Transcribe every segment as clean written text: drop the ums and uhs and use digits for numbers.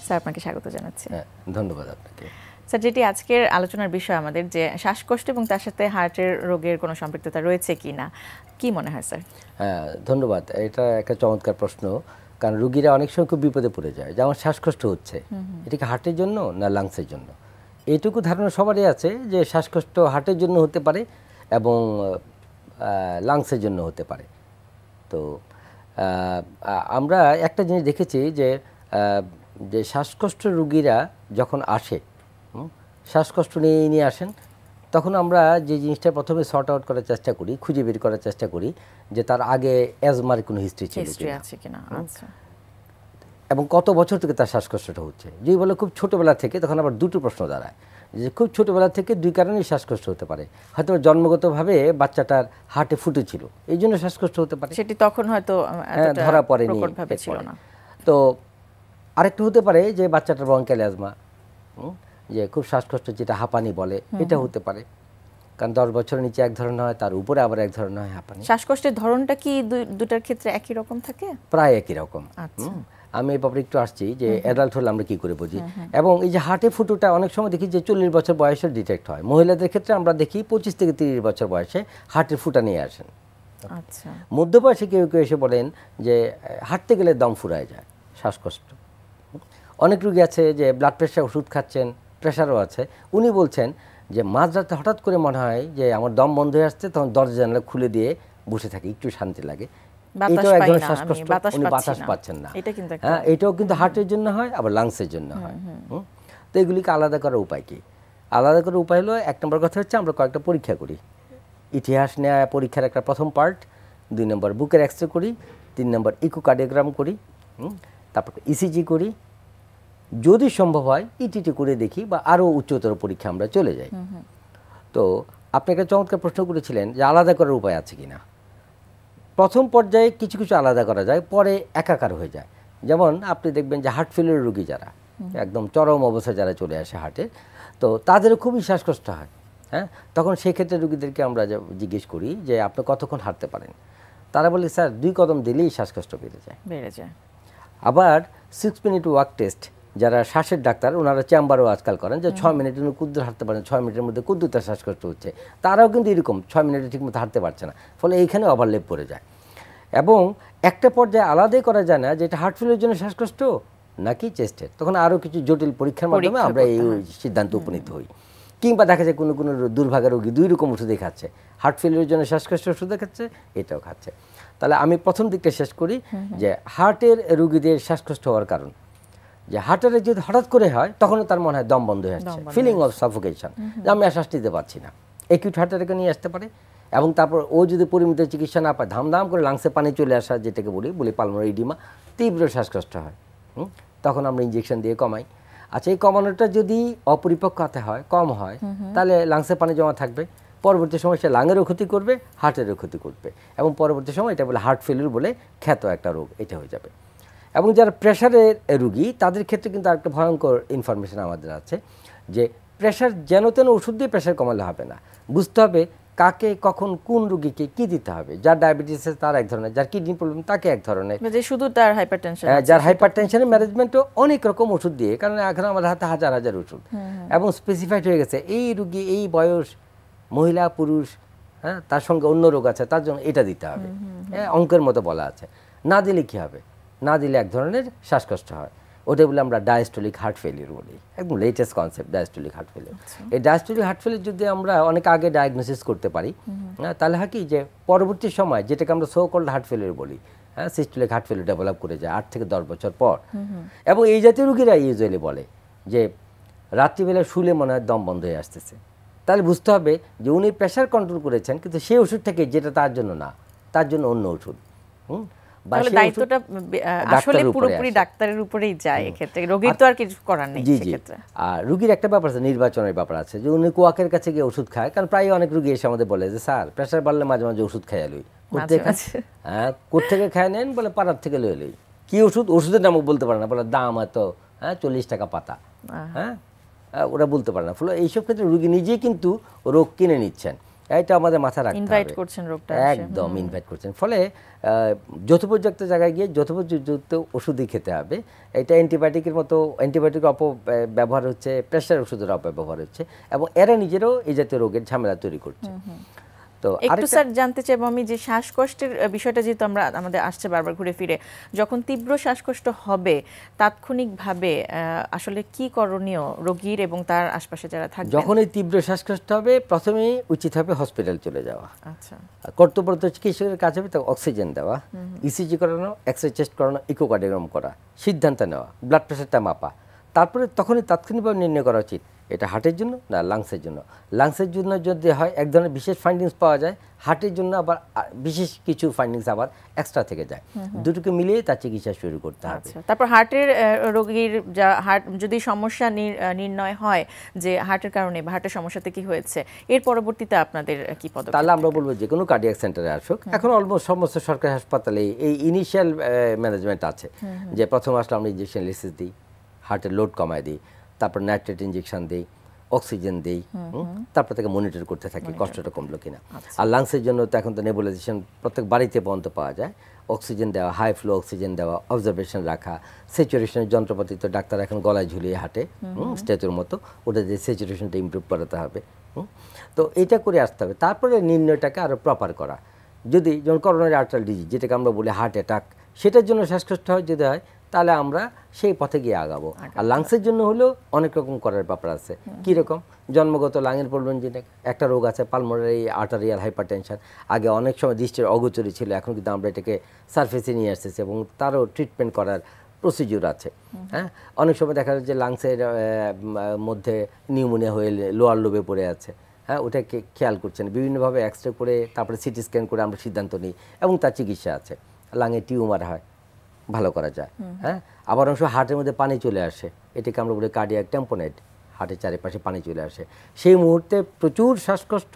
Sir আপনাকে স্বাগত জানাচ্ছি। ধন্যবাদ আপনাকে। স্যার, যেটি আজকের আলোচনার বিষয় আমাদের, যে শ্বাসকষ্ট এবং তার সাথে হার্টের রোগের কোনো সম্পৃক্ততা রয়েছে কিনা, কি মনে হয় স্যার? হ্যাঁ, ধন্যবাদ। এটা একটা চমৎকার প্রশ্ন, কারণ রুগীরা অনেক সময় খুব বিপদে পড়ে যায় যে আমার শ্বাসকষ্ট হচ্ছে, এটা কি হার্টের জন্য না লাংসের জন্য। এইটুকু ধারণা সবারই আছে যে শ্বাসকষ্ট হার্টের জন্য হতে পারে এবং লাংসের জন্য হতে পারে। তো আমরা একটা জিনিস দেখেছি যে শ্বাসকষ্ট রুগীরা যখন আসে, শ্বাসকষ্ট নিয়ে আসেন, তখন আমরা যে জিনিসটা প্রথমে সর্ট আউট করার চেষ্টা করি, খুঁজে বের করার চেষ্টা করি যে তার আগে অ্যাজমার কোনো হিস্ট্রি ছিল কিনা, আচ্ছা, এবং কত বছর থেকে তার শ্বাসকষ্টটা হচ্ছে। যদি বলে খুব ছোটোবেলা থেকে, তখন আবার দুটো প্রশ্ন দাঁড়ায় যে খুব ছোটোবেলা থেকে দুই কারণেই শ্বাসকষ্ট হতে পারে। হয়তো জন্মগতভাবে বাচ্চাটার হার্টে ফুটে ছিল, এই জন্য শ্বাসকষ্ট হতে পারে, সেটি তখন হয়তো ধরা পড়েনি, ছিল না। তো আরেকটা হতে পারে যে বাচ্চাটার ব্রঙ্কিয়াল অ্যাজমা, যে খুব শ্বাসকষ্ট যেটা হাঁপানি বলে, এটা হতে পারে, কারণ 10 বছরের নিচে এক ধরনের হয়, তার উপরে আবার এক ধরনের হয় হাঁপানি। শ্বাসকষ্টের ধরনটা কি দুটার ক্ষেত্রে একই রকম থাকে? প্রায় একই রকম। আমি এই ব্যাপারে একটু আসছি যে অ্যাডাল্ট হলে আমরা কি করে বুঝি। এবং এই যে হার্টে ফুটোটা অনেক সময় দেখি যে 40 বছর বয়সে ডিটেক্ট হয়। মহিলাদের ক্ষেত্রে আমরা দেখি 25 থেকে 30 বছর বয়সে হার্টের ফুটা নিয়ে আসেন। আচ্ছা, মধ্যবয়সে কেউ কেউ এসে বলেন যে হাঁটতে গেলে দম ফুরায় যায়, শ্বাসকষ্ট। অনেক রোগী আছে যে ব্লাড প্রেশার ওষুধ খাচ্ছেন, প্রেশারও আছে, উনি বলছেন যে মাঝরাতে হঠাৎ করে মনে হয় যে আমার দম বন্ধ হয়ে আসছে, তখন দরজা জানালা খুলে দিয়ে বসে থাকি, একটু শান্তি লাগে। এটাও এক ধরনের শ্বাসকষ্ট, উনি বাতাস পাচ্ছেন না। হ্যাঁ, এটাও কিন্তু হার্টের জন্য হয়, আবার লাংসের জন্য হয়। তো এগুলিকে আলাদা করার উপায় কি? আলাদা করার উপায় হলো, 1 নম্বর কথা হচ্ছে আমরা কয়েকটা পরীক্ষা করি। ইতিহাস নেওয়া পরীক্ষার একটা প্রথম পার্ট, 2 নম্বর বুকের এক্সরে করি, 3 নম্বর ইকোকার্ডিওগ্রাম করি, তারপর ইসিজি করি, যদি সম্ভব হয় ইটিটি করে দেখি, বা আরও উচ্চতর পরীক্ষা আমরা চলে যাই। তো আপনি একটা চমৎকার প্রশ্ন করেছিলেন যে আলাদা করার উপায় আছে কিনা। প্রথম পর্যায়ে কিছু কিছু আলাদা করা যায়, পরে একাকার হয়ে যায়। যেমন আপনি দেখবেন যে হার্ট ফেলিওর রোগী যারা একদম চরম অবস্থায় যারা চলে আসে হার্টে, তো তাদেরও খুবই শ্বাসকষ্ট হয়। হ্যাঁ, তখন সেক্ষেত্রে রোগীদেরকে আমরা জিজ্ঞেস করি যে আপনি কতক্ষণ হাঁটতে পারেন। তারা বলে স্যার 2 কদম দিলেই শ্বাসকষ্ট বেড়ে যায়। আবার 6 মিনিট ওয়াক টেস্ট, যারা শ্বাসের ডাক্তার ওনারা চেম্বারও আজকাল করেন, যে 6 মিনিটের মধ্যে কুদ্দুর হাঁটতে পারেন, 6 মিনিটের মধ্যে কুদ্দুরটা শ্বাসকষ্ট হচ্ছে, তারাও কিন্তু এরকম 6 মিনিটে ঠিকমতো হাঁটতে পারছে না, ফলে এইখানে ওভারলেপ পড়ে যায়। এবং একটা পর্যায়ে আলাদাই করা যায় না যে এটা হার্ট ফেলিওর জন্য শ্বাসকষ্ট নাকি চেস্টের, তখন আরও কিছু জটিল পরীক্ষার মাধ্যমে আমরা এই সিদ্ধান্ত উপনীত হই। কিংবা দেখা যায় কোনো কোনো দুর্ভাগা রোগী 2 রকম ওষুধই খাচ্ছে, হার্ট ফেলিওর জন্য শ্বাসকষ্ট ওষুধ খাচ্ছে, এটাও খাচ্ছে। তাহলে আমি প্রথম দিকটা শেষ করি যে হার্টের রোগীদের শ্বাসকষ্ট হওয়ার কারণ, যে হার্টের যদি হঠাৎ করে হয় তখনও তার মনে হয় দম বন্ধ হয়ে আসছে, ফিলিং অফ সাফোকেশন, যে আমি শ্বাস নিতে পারছি না, অ্যাকিউট হার্ট অ্যাটাকে নিয়ে আসতে পারে। এবং তারপর ও যদি পরিমিত চিকিৎসা না পায়, ধামধাম করে লাংসে পানি চলে আসা, যেটাকে বলি পালমোনারি এডিমা, তীব্র শ্বাসকষ্ট হয়, তখন আমরা ইঞ্জেকশন দিয়ে কমাই। আচ্ছা, এই কমানোটা যদি অপরিপক্কতা হয়, কম হয়, তাহলে লাংসে পানি জমা থাকবে, পরবর্তী সময় সে লাঙেরও ক্ষতি করবে, হার্টেরও ক্ষতি করবে, এবং পরবর্তী সময় এটা বলে হার্ট ফেলিওর বলে খ্যাত একটা রোগ, এটা হয়ে যাবে। এবং যারা প্রেশারের রুগী, তাদের ক্ষেত্রে কিন্তু আরেকটা ভয়ঙ্কর ইনফরমেশন আমাদের আছে, যে প্রেশার যেন তেন ওষুধ দিয়ে প্রেশার কমালে হবে না, বুঝতে হবে কাকে কখন কোন রোগীকে কি দিতে হবে। যার ডায়াবেটিস আছে তার এক ধরনের, যার কিডনি প্রবলেম তাকে এক ধরনের, শুধু তার হাইপারটেনশন, যার হাইপারটেনশনের ম্যানেজমেন্টও অনেক রকম ওষুধ দিয়ে, কারণ এখন আমাদের হাতে হাজার হাজার ওষুধ, এবং স্পেসিফাইড হয়ে গেছে এই রুগী এই বয়স, মহিলা পুরুষ, হ্যাঁ, তার সঙ্গে অন্য রোগ আছে, তার জন্য এটা দিতে হবে, হ্যাঁ, অঙ্কের মতো বলা আছে। না দিলে কী হবে? না দিলে এক ধরনের শ্বাসকষ্ট হয়, ওটা বলে আমরা ডায়াস্টোলিক হার্ট ফেলিওর বলি, একদম latest concept diastolic heart failure. এই ডায়াস্টোলিক হার্ট ফেলিওর যদি আমরা অনেক আগে ডায়াগনোসিস করতে পারি, তাহলে হয় কি যে পরবর্তী সময় যেটাকে আমরা সো কল্ড হার্ট ফেলিওর বলি, হ্যাঁ, সিস্টোলিক হার্ট ফেলিওর ডেভেলপ করে যায় 8 থেকে 10 বছর পর। এবং এই জাতীয় রোগীরা ইউজুয়ালি বলে যে রাত্রিবেলা শুলে মনে হয় দম বন্ধ হয়ে আসতেছে, তাহলে বুঝতে হবে যে উনি প্রেশার কন্ট্রোল করেছেন, কিন্তু সেই ওষুধ থেকে যেটা তার জন্য না, তার জন্য অন্য ওষুধ। তাহলে দায়িত্বটা আসলে পুরোপুরি ডাক্তারের উপরেই যায়, এক্ষেত্রে রোগীর তো আর কিছু করার নেই সেক্ষেত্রে। আর রোগীর একটা ব্যাপার আছে, নির্বাচনের ব্যাপার আছে, যে উনি কোয়াকের কাছে গিয়ে ওষুধ খায়, কারণ প্রায় অনেক রোগী এসে আমাদের বলে যে স্যার প্রেশার বাড়লে মাঝে মাঝে ওষুধ খাই লই, হ্যাঁ, কোথেকে খায় নেন, বলে পাড়ার থেকে লই লই। কি ওষুধ? ওষুধের নামও বলতে পারে না, বলে দাম এত, হ্যাঁ 40 টাকা পাতা, হ্যাঁ, ওরা বলতে পারে না। ফলে এইসব ক্ষেত্রে রোগী নিজেই কিন্তু রোগ কিনে নিচ্ছেন। এটা আমাদের মাথায় রাখতে হবে। ইনভাইট করছেন রোগটা, একদম ইনভাইট করছেন। ফলে যথোপযুক্ত জায়গায় গিয়ে যথোপযুক্ত ওষুধই খেতে হবে। এটা অ্যান্টিবায়োটিকের মতো, অ্যান্টিবায়োটিক অপব্যবহার হচ্ছে, প্রেশার ওষুধের অপব্যবহার হচ্ছে, এবং এরা নিজেরও এই জাতীয় রোগের ঝামেলা তৈরি করছে। তো একটু স্যার জানতে চাইবো আমি যে শ্বাসকষ্টের বিষয়টা, যেহেতু আমাদের আসছে বারবার ঘুরে ফিরে, যখন তীব্র শ্বাসকষ্ট হবে তাৎক্ষণিকভাবে আসলে কি করণীয় রোগীর এবং তার আশপাশে যারা থাকবে? যখন এই তীব্র শ্বাসকষ্ট হবে, প্রথমেই উচিত হবে হসপিটাল চলে যাওয়া। আচ্ছা, কর্তব্যরত চিকিৎসকের কাছে হবে, তাকে অক্সিজেন দেওয়া, ইসিজি করানো, এক্সরে চেস্ট করানো, ইকোকার্ডিওগ্রাম করা, সিদ্ধান্ত নেওয়া, ব্লাড প্রেশারটা মাপা। তারপরে তখনই তাৎক্ষণিকভাবে নির্ণয় করা উচিত এটা হার্টের জন্য না লাংসের জন্য। লাংসের জন্য যদি হয় এক ধরনের বিশেষ ফাইন্ডিংস পাওয়া যায়, হার্টের জন্য আবার বিশেষ কিছু ফাইন্ডিংস আবার এক্সট্রা থেকে যায়। দুটোকে মিলিয়ে তার চিকিৎসা শুরু করতে হবে। তারপর হার্টের রোগীর হার্ট যদি সমস্যা নির্ণয় হয় যে হার্টের কারণে বা হার্টের সমস্যাতে কি হয়েছে, এর পরবর্তীতে আপনাদের কি পদক্ষেপ? তাহলে আমরা বলবো যে কোনো কার্ডিয়াক সেন্টারে আসুক। এখন অলমোস্ট সমস্ত সরকারি হাসপাতালে এই ইনিশিয়াল ম্যানেজমেন্ট আছে, যে প্রথম আসলে আমরা ইঞ্জেকশন লিসিস দিই, হার্টের লোড কমায় দিই, তারপর নাইট্রেট ইঞ্জেকশন দিই, অক্সিজেন দিই, তারপর থেকে মনিটর করতে থাকি কষ্টটা কমলো কিনা। আর লাংসের জন্য তো এখন তো নেবুলাইজেশন প্রত্যেক বাড়িতে পর্যন্ত পাওয়া যায়। অক্সিজেন দেওয়া, হাই ফ্লো অক্সিজেন দেওয়া, অবজারভেশন রাখা, স্যাচুরেশনের যন্ত্রপাতি তো ডাক্তার এখন গলায় ঝুলিয়ে হাঁটে স্ট্যাচুর মতো, ওটা দিয়ে স্যাচুরেশনটা ইমপ্রুভ করাতে হবে। তো এটা করে আসতে হবে। তারপরে নির্ণয়টাকে আরও প্রপার করা। যদি যেমন করোনারি আর্টারি ডিজিজ, যেটাকে আমরা বলি হার্ট অ্যাটাক, সেটার জন্য শ্বাসকষ্ট হয় যদি হয়, তাহলে আমরা সেই পথে গিয়ে আগাবো। আর লাংসের জন্য হলেও অনেক রকম করার ব্যাপার আছে। কীরকম? জন্মগত লাঙের প্রবলেম, যেটা একটা রোগ আছে পালমোনারি আর্টারিয়াল হাইপারটেনশন। আগে অনেক সময় দৃষ্টির অগোচরী ছিল, এখন কিন্তু আমরা এটাকে সারফেসে নিয়ে আসতেছি এবং তারও ট্রিটমেন্ট করার প্রসিডিউর আছে। হ্যাঁ, অনেক সময় দেখা যায় যে লাংসের মধ্যে নিউমোনিয়া হয়ে লোয়ার লোবে পড়ে আছে, হ্যাঁ, ওটাকে খেয়াল করছেন, বিভিন্নভাবে এক্সরে করে তারপরে সিটি স্ক্যান করে আমরা সিদ্ধান্ত নিই এবং তার চিকিৎসা আছে। লাঙে টিউমার হয়, ভালো করা যায়। হ্যাঁ, আবার অংশ হার্টের মধ্যে পানি চলে আসে, এটাকে আমরা বলি কার্ডিয়াক ট্যাম্পোনেট, হার্টের চারিপাশে পানি চলে আসে। সেই মুহূর্তে প্রচুর শ্বাসকষ্ট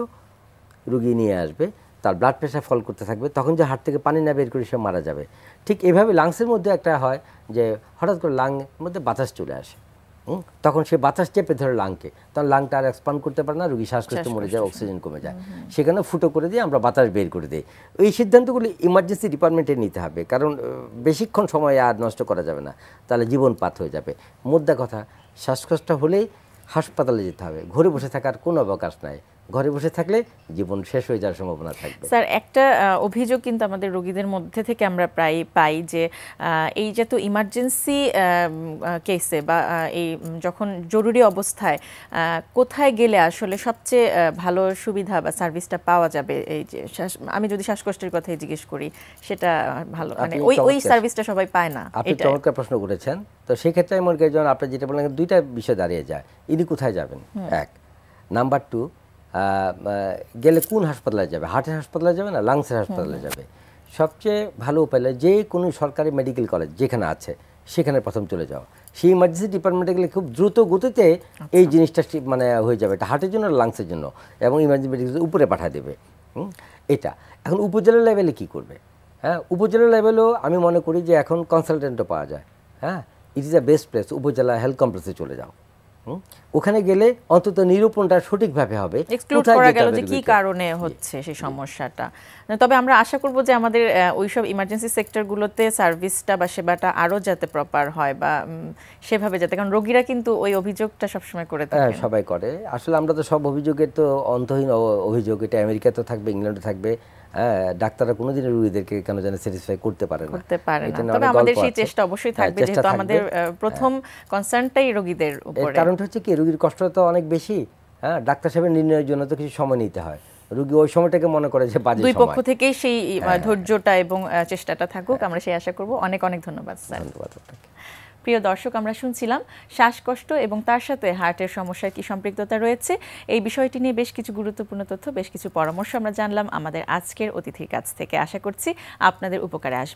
রুগী নিয়ে আসবে, তার ব্লাড প্রেশার ফল করতে থাকবে, তখন যে হার্ট থেকে পানি না বের করে সে মারা যাবে। ঠিক এভাবে লাংসের মধ্যে একটা হয় যে হঠাৎ করে লাংয়ের মধ্যে বাতাস চলে আসে, তখন সে বাতাস চেপে ধরে লাংকে, তখন লাংটা আর এক্সপান্ড করতে পারে না, রুগী শ্বাসকষ্ট মরে যায়, অক্সিজেন কমে যায়। সেখানে ফুটো করে দিয়ে আমরা বাতাস বের করে দিই। এই সিদ্ধান্তগুলি ইমার্জেন্সি ডিপার্টমেন্টে নিতে হবে, কারণ বেশিক্ষণ সময় আর নষ্ট করা যাবে না, তাহলে জীবনপাত হয়ে যাবে। মোদ্দা কথা, শ্বাসকষ্ট হলেই হাসপাতালে যেতে হবে, ঘরে বসে থাকার কোনো অবকাশ নাই। ঘরে বসে থাকলে জীবন শেষ হয়ে যাওয়ার সম্ভাবনা থাকবে। স্যার, একটা অভিযোগ কিন্তু আমাদের রোগীদের মধ্যে থেকে আমরা প্রায় পাই যে এই যে তো ইমার্জেন্সি কেসে বা এই যখন জরুরি অবস্থায় কোথায় গেলে আসলে সবচেয়ে ভালো সুবিধা বা সার্ভিসটা পাওয়া যাবে, এই যে আমি যদি শ্বাসকষ্টের কথাই জিজ্ঞেস করি, সেটা ভালো মানে ওই সার্ভিসটা সবাই পায় না। আপনি চমৎকার প্রশ্ন করেছেন। তো সেই ক্ষেত্রে মনে করি যখন আপনি যেটা বললেন, দুইটা বিষয় দাঁড়িয়ে যায়, ইনি কোথায় যাবেন, এক। নাম্বার টু, গেলে কোন হাসপাতালে যাবে, হার্টের হাসপাতালে যাবে না লাংসের হাসপাতালে যাবে। সবচেয়ে ভালো উপায় যে কোনো সরকারি মেডিকেল কলেজ যেখানে আছে সেখানে প্রথম চলে যাওয়া। সেই ইমার্জেন্সি ডিপার্টমেন্টে গেলে খুব দ্রুত গতিতে এই জিনিসটা মানে হয়ে যাবে, এটা হার্টের জন্য লাংসের জন্য, এবং ইমার্জেন্সি মেডিকেল উপরে পাঠিয়ে দেবে। এটা এখন উপজেলা লেভেলে কি করবে? হ্যাঁ, উপজেলা লেভেলেও আমি মনে করি যে এখন কনসালটেন্টও পাওয়া যায়। হ্যাঁ, it is the best place. উপজেলা হেলথ কমপ্লেক্সে চলে যাও, ওখানে গেলে অন্তত নিরূপণটা সঠিকভাবে হবে, এক্সক্লুড করা গেল যে কি কারণে হচ্ছে সেই সমস্যাটা। তবে আমরা আশা করব যে আমাদের ওইসব ইমার্জেন্সি সেক্টরগুলোতে সার্ভিসটা বা সেবাটা আরো যাতে প্রপার হয় বা সেভাবে যাতে, কারণ রোগীরা কিন্তু ওই অভিযোগটা সবসময় করে থাকে। হ্যাঁ, সবাই করে। আসলে আমরা তো সব অভিযোগের তো অন্তহীন অভিযোগ, এটা আমেরিকাতেও থাকবে, ইংল্যান্ডে থাকবে। ডাক্তাররা কোনোদিন রোগীদেরকে কেন জানে স্যাটিসফাই করতে পারে না। তবে আমাদের সেই চেষ্টা অবশ্যই থাকবে, যেহেতু আমাদের প্রথম কনসার্নটাই রোগীদের উপরে। কারণটা হচ্ছে কি, রোগীর কষ্ট তো অনেক বেশি। হ্যাঁ, ডাক্তার সাহেবের নির্ণয়ের জন্য তো কিছু সময় নিতে হয়। রোগী ওই সময়টাকে মনে করে যে বাজে সময়। দুই পক্ষ থেকেই সেই ধৈর্যটা এবং চেষ্টাটা থাকুক, আমরা সেই আশা করব। অনেক অনেক ধন্যবাদ স্যার। ধন্যবাদ আপনাকে। প্রিয় দর্শক, আমরা শুনছিলাম শ্বাসকষ্ট এবং তার সাথে হার্টের সমস্যার কি সম্পৃক্ততা রয়েছে, এই বিষয়টি নিয়ে বেশ কিছু গুরুত্বপূর্ণ তথ্য, বেশ কিছু পরামর্শ আমরা জানলাম আমাদের আজকের অতিথির কাছ থেকে। আশা করছি আপনাদের উপকারে আসবে।